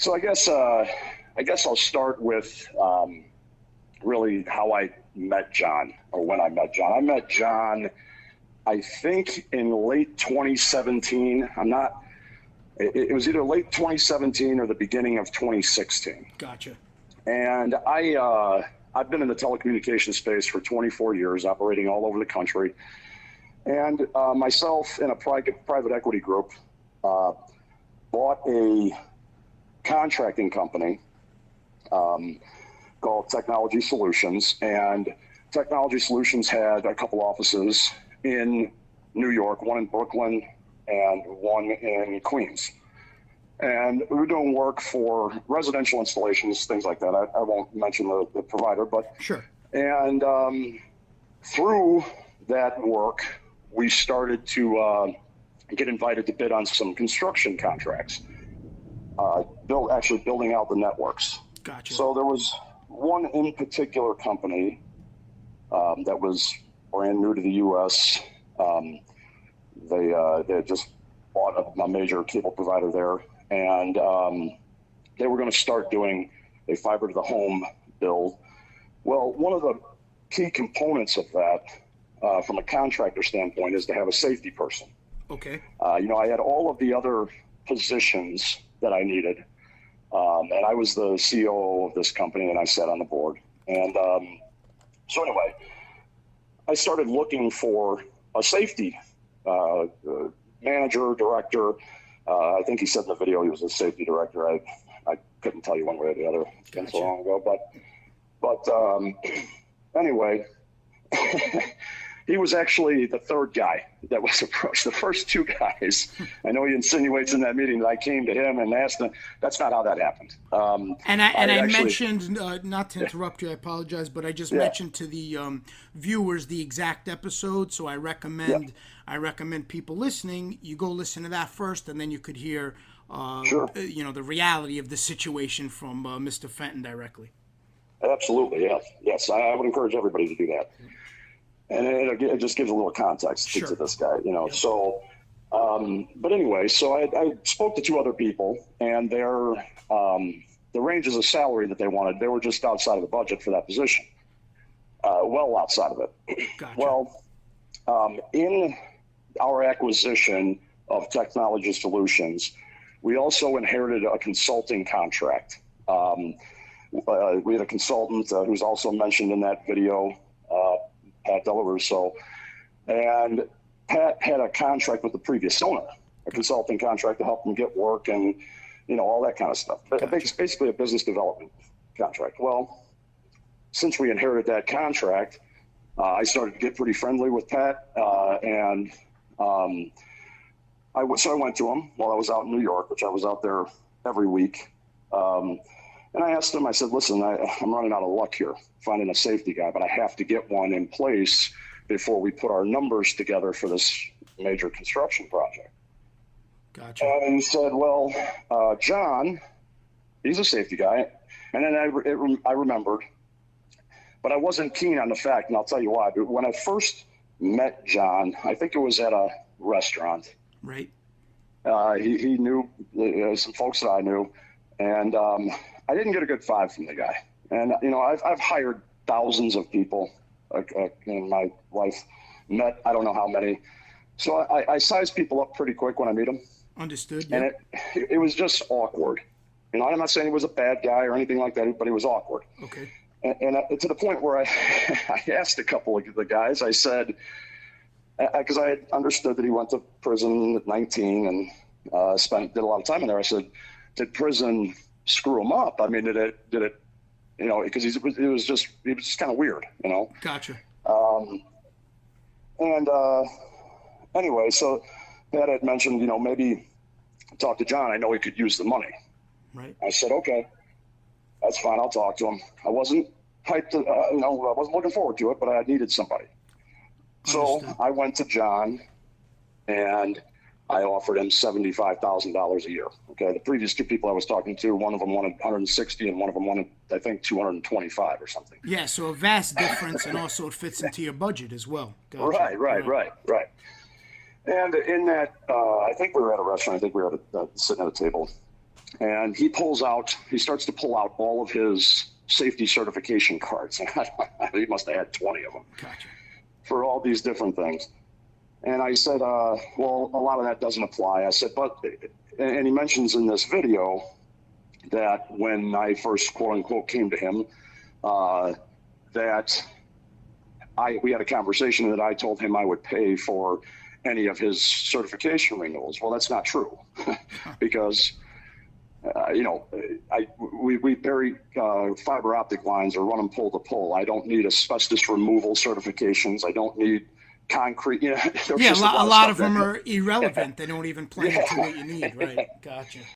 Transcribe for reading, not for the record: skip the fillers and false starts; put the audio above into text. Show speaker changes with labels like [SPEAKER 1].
[SPEAKER 1] So I guess I'll start with really how I met John, or when I met John. I met John, I think, in late 2017. It was either late 2017 or the beginning of 2016.
[SPEAKER 2] Gotcha.
[SPEAKER 1] And I've been in the telecommunications space for 24 years, operating all over the country. And myself and a private equity group bought a contracting company called Technology Solutions. And Technology Solutions had a couple offices in New York, one in Brooklyn and one in Queens. And we were doing work for residential installations, things like that. I won't mention the provider, but
[SPEAKER 2] sure.
[SPEAKER 1] And through that work, we started to get invited to bid on some construction contracts, building out the networks.
[SPEAKER 2] Gotcha.
[SPEAKER 1] So there was one in particular company that was brand new to the U.S. They had just bought a major cable provider there, and they were going to start doing a fiber to the home build. Well, one of the key components of that, from a contractor standpoint, is to have a safety person.
[SPEAKER 2] Okay.
[SPEAKER 1] I had all of the other positions that I needed, and I was the CEO of this company, and I sat on the board. And so anyway, I started looking for a safety manager, director. I think he said in the video he was a safety director. I couldn't tell you one way or the other. It's been so long ago, but anyway, he was actually the third guy that was approached. The first two guys, I know he insinuates in that meeting that I came to him and asked him. That's not how that happened.
[SPEAKER 2] I mentioned, not to interrupt you, I apologize, but I just mentioned to the viewers the exact episode. So I recommend people listening, you go listen to that first, and then you could hear,
[SPEAKER 1] sure.
[SPEAKER 2] The reality of the situation from Mr. Fenton directly.
[SPEAKER 1] Absolutely, yes. I would encourage everybody to do that. And it just gives a little context to this guy, Yep. So, but anyway, so I spoke to two other people, and the ranges of salary that they wanted, they were just outside of the budget for that position. Well outside of it.
[SPEAKER 2] Gotcha.
[SPEAKER 1] Well, in our acquisition of Technology Solutions, we also inherited a consulting contract. We had a consultant who's also mentioned in that video, Pat Delarusso, and Pat had a contract with the previous owner, a consulting contract to help them get work and, all that kind of stuff. Gotcha. It's basically a business development contract. Well, since we inherited that contract, I started to get pretty friendly with Pat, and I went to him while I was out in New York, which I was out there every week. And I asked him, I said, listen, I'm running out of luck here finding a safety guy, but I have to get one in place before we put our numbers together for this major construction project.
[SPEAKER 2] Gotcha.
[SPEAKER 1] And he said, well, John, he's a safety guy. And then I remembered, but I wasn't keen on the fact, and I'll tell you why. But when I first met John, I think it was at a restaurant.
[SPEAKER 2] Right.
[SPEAKER 1] He knew some folks that I knew, and I didn't get a good vibe from the guy. And, I've hired thousands of people in my life, met I don't know how many. So I size people up pretty quick when I meet them.
[SPEAKER 2] Understood.
[SPEAKER 1] And it was just awkward. I'm not saying he was a bad guy or anything like that, but he was awkward.
[SPEAKER 2] Okay.
[SPEAKER 1] And to the point where I asked a couple of the guys, I said, because I had understood that he went to prison at 19 and did a lot of time in there. I said, did prison screw him up? I mean, did it, because he was just kind of weird,
[SPEAKER 2] Gotcha.
[SPEAKER 1] Anyway, so Pat had mentioned, maybe talk to John. I know he could use the money.
[SPEAKER 2] Right.
[SPEAKER 1] I said, okay, that's fine. I'll talk to him. I wasn't hyped, I wasn't looking forward to it, but I needed somebody.
[SPEAKER 2] Understood.
[SPEAKER 1] So I went to John and I offered him $75,000 a year. Okay. The previous two people I was talking to, one of them wanted 160 and one of them wanted, I think, 225 or something.
[SPEAKER 2] Yeah. So a vast difference, and also it fits into your budget as well. Gotcha.
[SPEAKER 1] Right. And in that, I think we were at a restaurant. I think we were sitting at a table, And he starts to pull out all of his safety certification cards. He must have had 20 of them.
[SPEAKER 2] Gotcha.
[SPEAKER 1] For all these different things. And I said, well, a lot of that doesn't apply. I said, and he mentions in this video that when I first, quote unquote, came to him, that we had a conversation that I told him I would pay for any of his certification renewals. Well, that's not true because, we bury fiber optic lines or run them pole to pole. I don't need asbestos removal certifications. I don't need concrete.
[SPEAKER 2] A lot of them are irrelevant. They don't even play into what you need, right? Gotcha.